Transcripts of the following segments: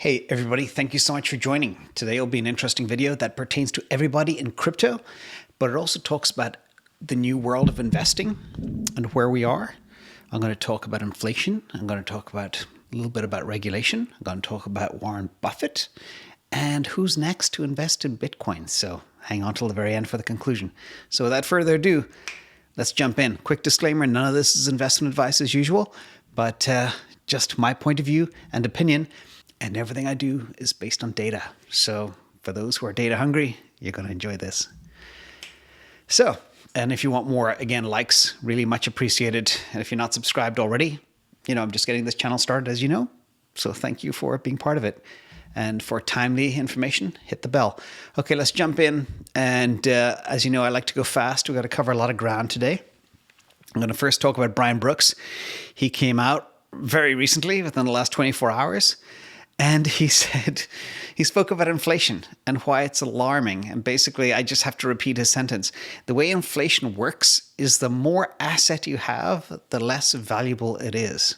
Hey everybody, thank you so much for joining. Today will be an interesting video that pertains to everybody in crypto, but it also talks about the new world of investing and where we are. I'm going to talk about inflation. I'm going to talk about a little bit about regulation. I'm going to talk about Warren Buffett and who's next to invest in Bitcoin. So hang on till the very end for the conclusion. So without further ado, let's jump in. Quick disclaimer, none of this is investment advice as usual, but just my point of view and opinion. And everything I do is based on data. So for those who are data hungry, you're going to enjoy this. So, and if you want more, again, likes, really much appreciated. And if you're not subscribed already, I'm just getting this channel started, as you know. So thank you for being part of it. And for timely information, hit the bell. Okay, let's jump in. And as you know, I like to go fast. We've got to cover a lot of ground today. I'm going to first talk about Brian Brooks. He came out very recently, within the last 24 hours. And he spoke about inflation and why it's alarming. And basically, I just have to repeat his sentence. The way inflation works is the more asset you have, the less valuable it is.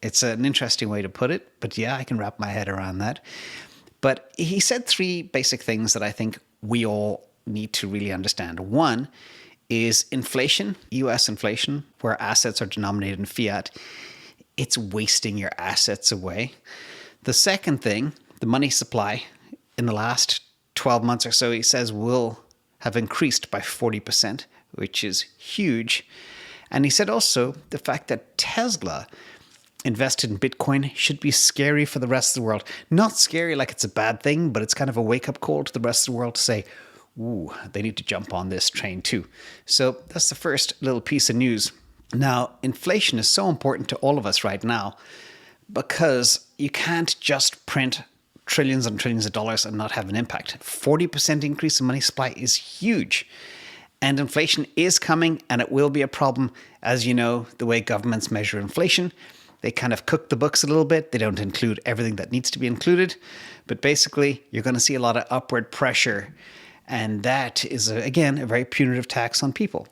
It's an interesting way to put it, but yeah, I can wrap my head around that. But he said three basic things that I think we all need to really understand. One is inflation, US inflation, where assets are denominated in fiat. It's wasting your assets away. The second thing, the money supply in the last 12 months or so, he says will have increased by 40%, which is huge. And he said also the fact that Tesla invested in Bitcoin should be scary for the rest of the world. Not scary like it's a bad thing, but it's kind of a wake-up call to the rest of the world to say, ooh, they need to jump on this train too. So that's the first little piece of news. Now, inflation is so important to all of us right now, because you can't just print trillions and trillions of dollars and not have an impact. 40% increase in money supply is huge. And inflation is coming, and it will be a problem. As you know, the way governments measure inflation, they kind of cook the books a little bit. They don't include everything that needs to be included. But basically, you're going to see a lot of upward pressure. And that is, again, a very punitive tax on people.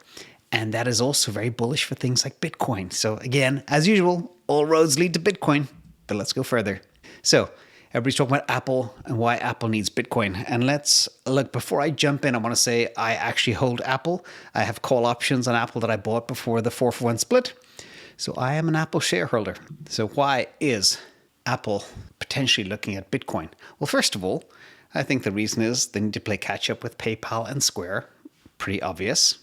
And that is also very bullish for things like Bitcoin. So again, as usual, all roads lead to Bitcoin, but let's go further. So everybody's talking about Apple and why Apple needs Bitcoin. And let's look, before I jump in, I want to say I actually hold Apple. I have call options on Apple that I bought before the 4-for-1 split. So I am an Apple shareholder. So why is Apple potentially looking at Bitcoin? Well, first of all, I think the reason is they need to play catch up with PayPal and Square. Pretty obvious.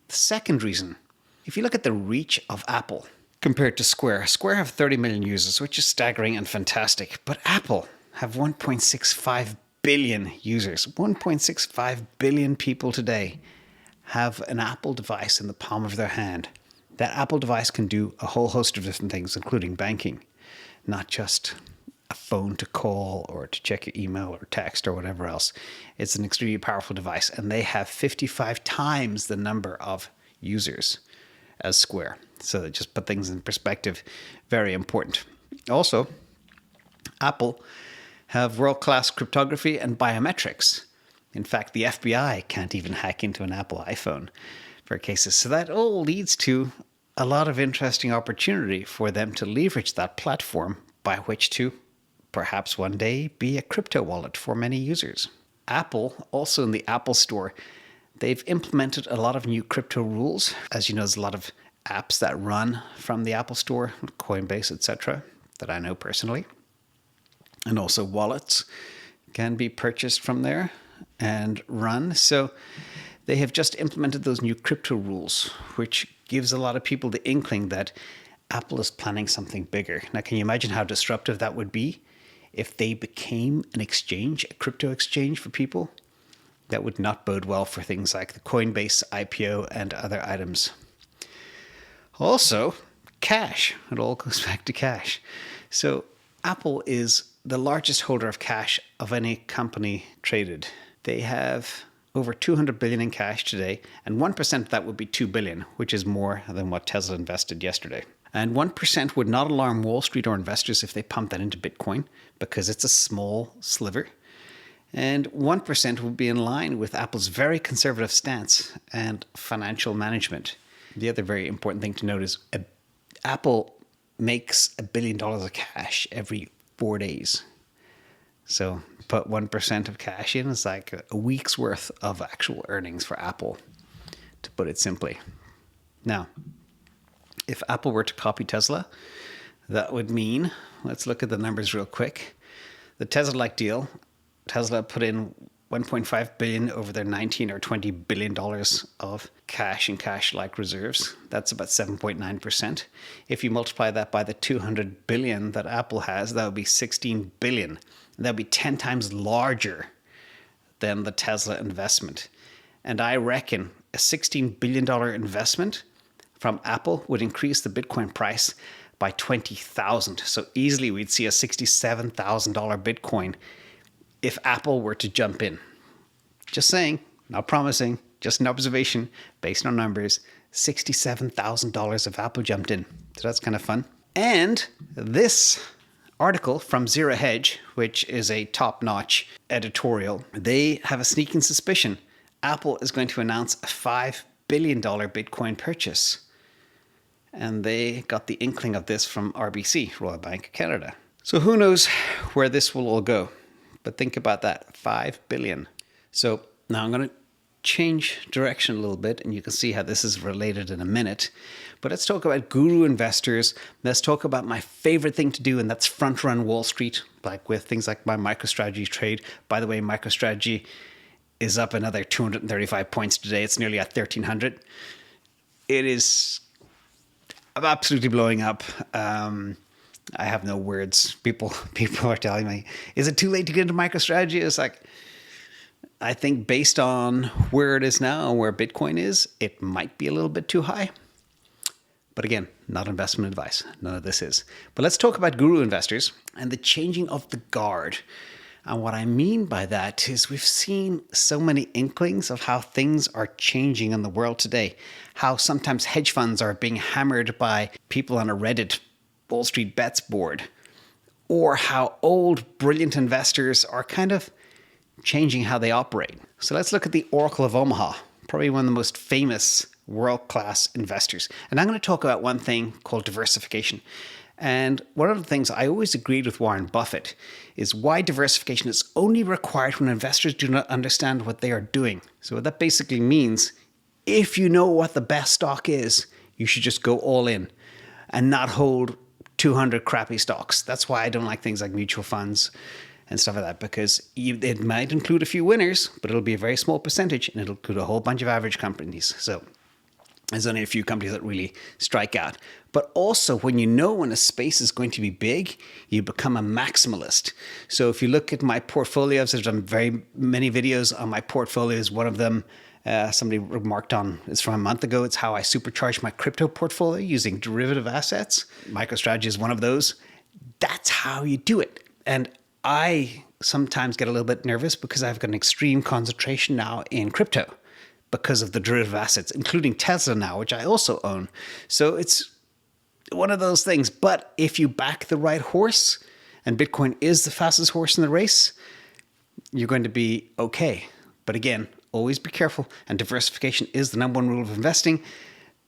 The second reason, if you look at the reach of Apple compared to Square, Square have 30 million users, which is staggering and fantastic. But Apple have 1.65 billion users. 1.65 billion people today have an Apple device in the palm of their hand. That Apple device can do a whole host of different things, including banking, not just a phone to call or to check your email or text or whatever else. It's an extremely powerful device, and they have 55 times the number of users as Square. So just put things in perspective, very important. Also, Apple have world-class cryptography and biometrics. In fact, the FBI can't even hack into an Apple iPhone for cases. So that all leads to a lot of interesting opportunity for them to leverage that platform by which to perhaps one day be a crypto wallet for many users. Apple, also in the Apple Store, they've implemented a lot of new crypto rules. As you know, there's a lot of apps that run from the Apple Store, Coinbase, etc., that I know personally. And also wallets can be purchased from there and run. So they have just implemented those new crypto rules, which gives a lot of people the inkling that Apple is planning something bigger. Now, can you imagine how disruptive that would be if they became an exchange, a crypto exchange for people? That would not bode well for things like the Coinbase IPO and other items. Also, cash. It all goes back to cash. So Apple is the largest holder of cash of any company traded. They have over 200 billion in cash today, and 1% of that would be 2 billion, which is more than what Tesla invested yesterday. And 1% would not alarm Wall Street or investors if they pump that into Bitcoin, because it's a small sliver. And 1% would be in line with Apple's very conservative stance and financial management. The other very important thing to note is Apple makes $1 billion of cash every 4 days. So put 1% of cash in is like a week's worth of actual earnings for Apple, to put it simply. Now, if Apple were to copy Tesla, that would mean, let's look at the numbers real quick. The Tesla-like deal, Tesla put in 1.5 billion over their 19 or 20 billion dollars of cash and cash-like reserves. That's about 7.9%. If you multiply that by the 200 billion that Apple has, that would be 16 billion. That would be 10 times larger than the Tesla investment. And I reckon a $16 billion investment from Apple would increase the Bitcoin price by 20,000. So easily we'd see a $67,000 Bitcoin if Apple were to jump in. Just saying, not promising, just an observation based on numbers. $67,000 if Apple jumped in. So that's kind of fun. And this article from Zero Hedge, which is a top-notch editorial, they have a sneaking suspicion Apple is going to announce a $5 billion Bitcoin purchase. And they got the inkling of this from RBC, Royal Bank of Canada. So who knows where this will all go? But think about that, $5 billion. So now I'm going to change direction a little bit, and you can see how this is related in a minute. But let's talk about guru investors. Let's talk about my favorite thing to do, and that's front run Wall Street, like with things like my MicroStrategy trade. By the way, MicroStrategy is up another 235 points today. It's nearly at 1,300. It is absolutely blowing up. I have no words. People are telling me, is it too late to get into MicroStrategy? It's like, I think based on where it is now and where Bitcoin is, it might be a little bit too high. But again, not investment advice. None of this is. But let's talk about guru investors and the changing of the guard. And what I mean by that is we've seen so many inklings of how things are changing in the world today. How sometimes hedge funds are being hammered by people on a Reddit Wall Street Bets board. Or how old, brilliant investors are kind of changing how they operate. So let's look at the Oracle of Omaha, probably one of the most famous world-class investors. And I'm going to talk about one thing called diversification. And one of the things I always agreed with Warren Buffett is why diversification is only required when investors do not understand what they are doing. So what that basically means, if you know what the best stock is, you should just go all in and not hold 200 crappy stocks. That's why I don't like things like mutual funds and stuff like that, because it might include a few winners, but it'll be a very small percentage, and it'll include a whole bunch of average companies. So there's only a few companies that really strike out. But also, when you know when a space is going to be big, you become a maximalist. So if you look at my portfolios, I've done very many videos on my portfolios. One of them, somebody remarked on, is from a month ago. It's how I supercharge my crypto portfolio using derivative assets. MicroStrategy is one of those. That's how you do it. And I sometimes get a little bit nervous because I've got an extreme concentration now in crypto because of the derivative assets, including Tesla now, which I also own. So it's one of those things. But if you back the right horse, and Bitcoin is the fastest horse in the race, you're going to be okay. But again, always be careful. And diversification is the number one rule of investing.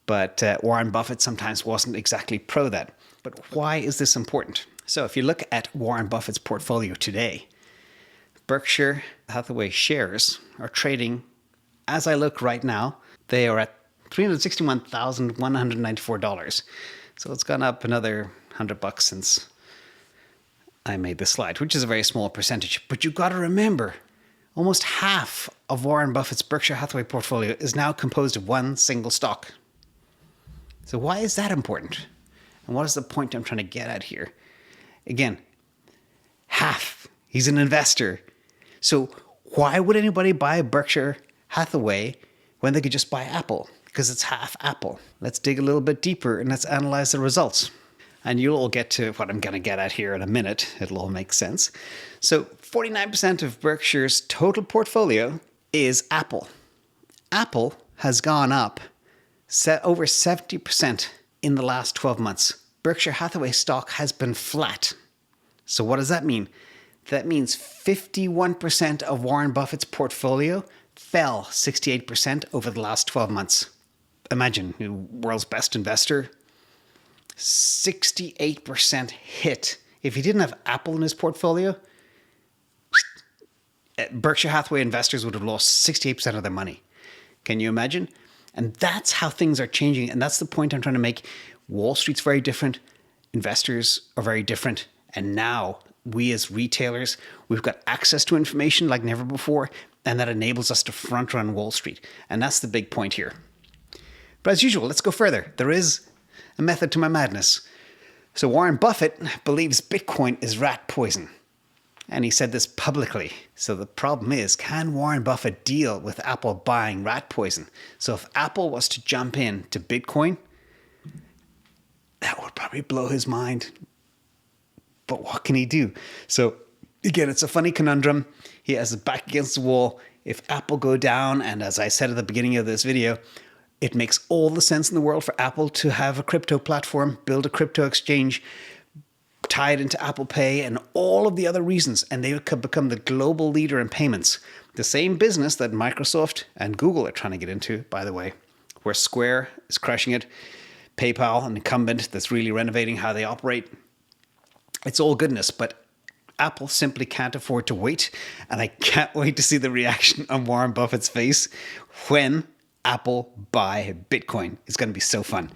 But Warren Buffett sometimes wasn't exactly pro that. But why is this important? So if you look at Warren Buffett's portfolio today, Berkshire Hathaway shares are trading, as I look right now, they are at $361,194. So it's gone up another $100 since I made this slide, which is a very small percentage. But you've got to remember, almost half of Warren Buffett's Berkshire Hathaway portfolio is now composed of one single stock. So why is that important? And what is the point I'm trying to get at here? Again, half. He's an investor. So why would anybody buy Berkshire Hathaway when they could just buy Apple? Because it's half Apple. Let's dig a little bit deeper and let's analyze the results. And you'll all get to what I'm going to get at here in a minute. It'll all make sense. So 49% of Berkshire's total portfolio is Apple. Apple has gone up over 70% in the last 12 months. Berkshire Hathaway stock has been flat. So what does that mean? That means 51% of Warren Buffett's portfolio fell 68% over the last 12 months. Imagine, the world's best investor, 68% hit. If he didn't have Apple in his portfolio, Berkshire Hathaway investors would have lost 68% of their money. Can you imagine? And that's how things are changing. And that's the point I'm trying to make. Wall Street's very different. Investors are very different. And now we as retailers, we've got access to information like never before. And that enables us to front run Wall Street. And that's the big point here. But as usual, let's go further. There is a method to my madness. So Warren Buffett believes Bitcoin is rat poison. And he said this publicly. So the problem is, can Warren Buffett deal with Apple buying rat poison? So if Apple was to jump in to Bitcoin, that would probably blow his mind. But what can he do? So again, it's a funny conundrum. He has his back against the wall. If Apple go down, and as I said at the beginning of this video, it makes all the sense in the world for Apple to have a crypto platform, build a crypto exchange, tie it into Apple Pay and all of the other reasons, and they could become the global leader in payments. The same business that Microsoft and Google are trying to get into, by the way, where Square is crushing it, PayPal, an incumbent that's really renovating how they operate. It's all goodness, but Apple simply can't afford to wait, and I can't wait to see the reaction on Warren Buffett's face when Apple buy Bitcoin. It's going to be so fun.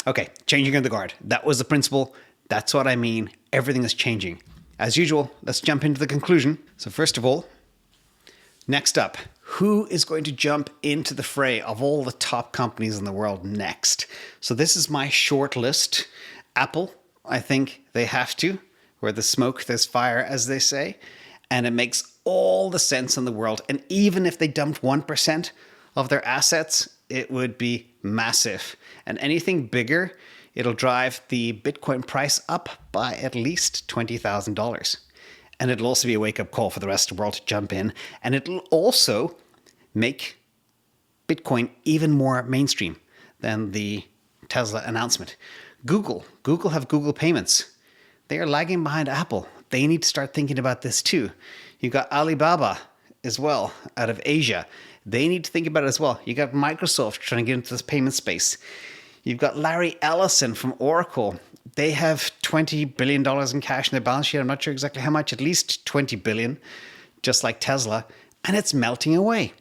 Okay, changing of the guard. That was the principle. That's what I mean. Everything is changing. As usual, let's jump into the conclusion. So first of all, next up, who is going to jump into the fray of all the top companies in the world next? So this is my short list. Apple, I think they have to. Where there's smoke, there's fire, as they say. And it makes all the sense in the world. And even if they dumped 1% of their assets, it would be massive. And anything bigger, it'll drive the Bitcoin price up by at least $20,000. And it'll also be a wake-up call for the rest of the world to jump in. And it'll also make Bitcoin even more mainstream than the Tesla announcement. Google have Google Payments. They are lagging behind Apple. They need to start thinking about this too. You've got Alibaba as well out of Asia. They need to think about it as well. You got Microsoft trying to get into this payment space. You've got Larry Ellison from Oracle. They have $20 billion in cash in their balance sheet. I'm not sure exactly how much, at least $20 billion, just like Tesla. And it's melting away.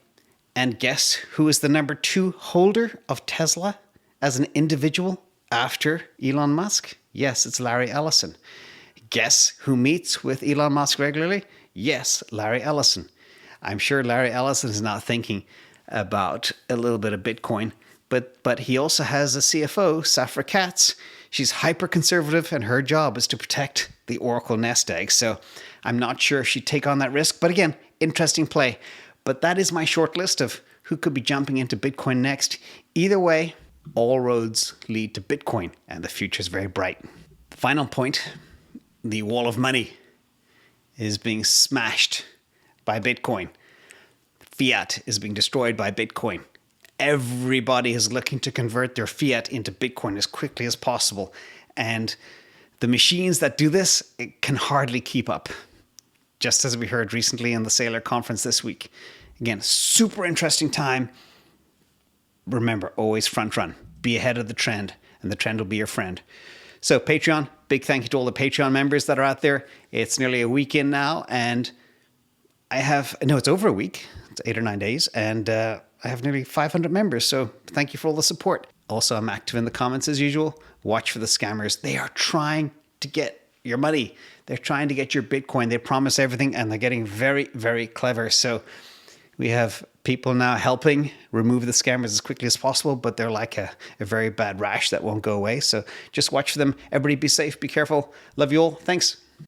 And guess who is the number 2 holder of Tesla as an individual after Elon Musk? Yes, it's Larry Ellison. Guess who meets with Elon Musk regularly? Yes, Larry Ellison. I'm sure Larry Ellison is not thinking about a little bit of Bitcoin, but he also has a CFO, Safra Catz. She's hyper conservative, and her job is to protect the Oracle nest egg. So I'm not sure if she'd take on that risk. But again, interesting play. But that is my short list of who could be jumping into Bitcoin next. Either way, all roads lead to Bitcoin, and the future is very bright. Final point, the wall of money is being smashed by Bitcoin. Fiat is being destroyed by Bitcoin. Everybody is looking to convert their fiat into Bitcoin as quickly as possible. And the machines that do this can hardly keep up. Just as we heard recently in the Saylor conference this week. Again, super interesting time. Remember, always front run. Be ahead of the trend, and the trend will be your friend. So Patreon, big thank you to all the Patreon members that are out there. It's nearly a week in now, and it's over a week. It's 8 or 9 days, and I have nearly 500 members, so thank you for all the support. Also, I'm active in the comments as usual. Watch for the scammers. They are trying to get your money. They're trying to get your Bitcoin. They promise everything, and they're getting very, very clever. So we have people now helping remove the scammers as quickly as possible, but they're like a very bad rash that won't go away. So just watch for them. Everybody be safe, be careful. Love you all. Thanks.